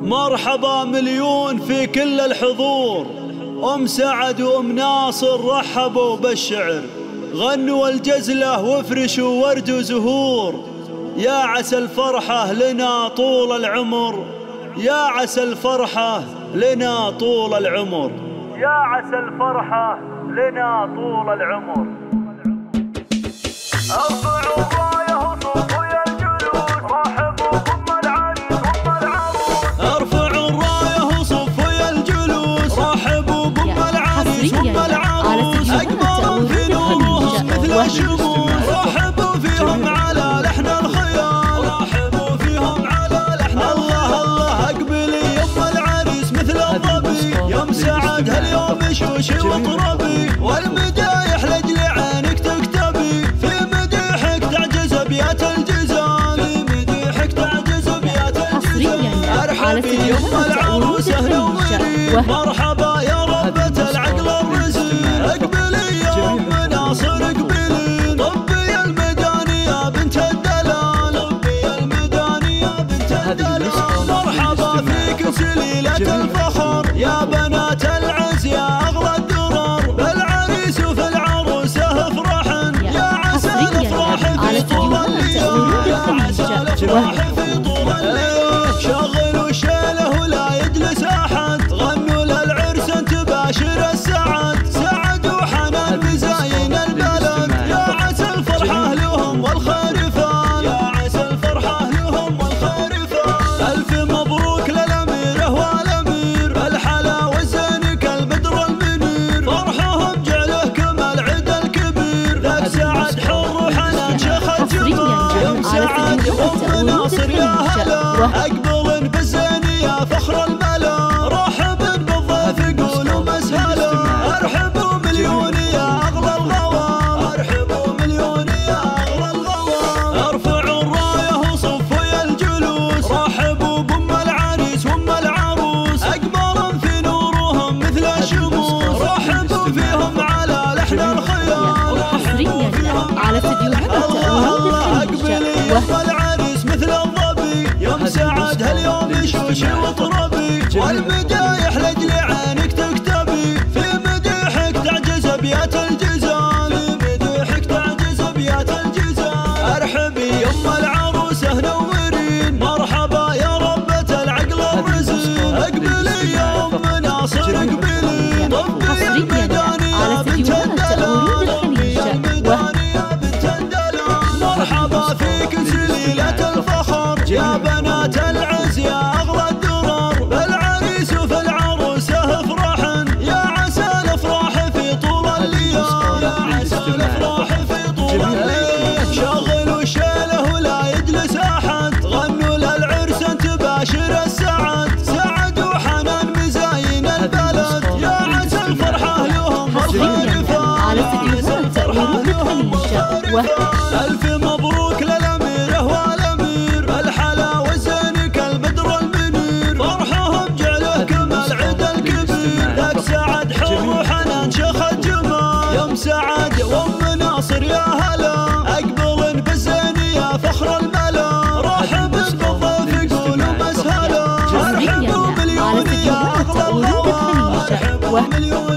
مرحبا مليون في كل الحضور. أم سعد وأم ناصر رحبوا بالشعر، غنوا الجزلة وافرشوا ورد وزهور. يا عسى الفرحة لنا طول العمر، يا عسى الفرحة لنا طول العمر، يا عسى الفرحة لنا طول العمر. ارفعوا الراية وصفوا يا الجلوس، رحبوا بأم العريس وأم العروس. ارفعوا الراية وصفوا يا الجلوس، رحبوا بأم العريس وأم العروس. أقمار في نورهم مثل الشموس، رحبوا فيهم على لحن الخيال، رحبوا فيهم على لحن الله. الله اقبلي يا أم العريس مثل الظبي، يا أم سعد هاليوم شوشي واطربي، والمدايح لأجل عينك تكتبي، في مديحك تعجز أبيات الجزال، في مديحك تعجز أبيات الجزال. ارحبي يا أم العروس أهلا ومرحبا، مرحبا يا ربة العقل الرزين. اقبلي يا أم ناصر اقبلي، طبي الميداني يا بنت الدلال، طبي الميداني يا بنت الدلال. مرحبا فيك سليلة الفخر يا بنات العز يا أغلى الدرر، بالعريس وفي العروسة افرحن، يا عسى الافراح في طول الليل، يا عسى الافراح في طول الليل. شغلوا الشيله ولا يجلس احد، غنوا للعرس انت باشر السعد، سعد وحنان بزاين البلد، يا عسى الفرحه لهم والخير فان، يا عسى الفرحه لهم والخير فان. الف مبروك للاميره والامير، بالحلا والزين كالبدر المنير، فرحهم جعله كمال عيد الكبير، ذاك سعد حر وحنان شيخ الجمال، يا ام سعد وام ناصر يا هلا، اقبل بالزين يا فخر الملا، رحب بالضيف قولوا مسهلا، ارحبوا مليون يا اغلى الغوام، ارحبوا مليون يا اغلى الغوام. ارفعوا الرايه وصفوا يا الجلوس، رحبوا بأم العريس وأم العروس، اقمار في نورهم مثل الشموس، رحبوا فيهم على لحن الخيال، حصريا على استديوهات الله اقبلي يا أم العريس مثل الظبي، يا أم سعد هاليوم شوشي واطربي، والمدايح لأجل عينك تكتبي، في مديحك تعجز أبيات الجزال، في مديحك تعجز أبيات الجزال. ارحبي يا أم العروس نورين، مرحبا يا ربة العقل الرزين. اقبلي يا أم ناصر اقبلي، طبي الميداني يا بنت الدلال، طبي الميداني يا بنت الدلال. مرحبا فيك سليلة الفخر يا بنات العز يا أغلى الدرر، بالعريس وفي العروسة افرحن، يا عسى الافراح في طول الليل، يا عسى الافراح في طول الليل. شغلوا الشيله ولا يجلس احد، غنوا للعرس انت باشر السعد، سعد وحنان مزاين البلد، يا عسى الفرحه لهم والخير فان، على استديوهات ورود الخليج. الف مبروك للاميره والامير، بالحلا والزين كالبدر المنير، فرحهم جعله كمال عيد الكبير، ذاك سعد حر وحنان شيخ الجمال، يا ام سعد وام ناصر يا هلا، اقبل بالزين يا فخر الملا، رحب بالضيف قولوا مسهلا، ارحبوا مليون يا اغلى الغوام، ارحبوا مليون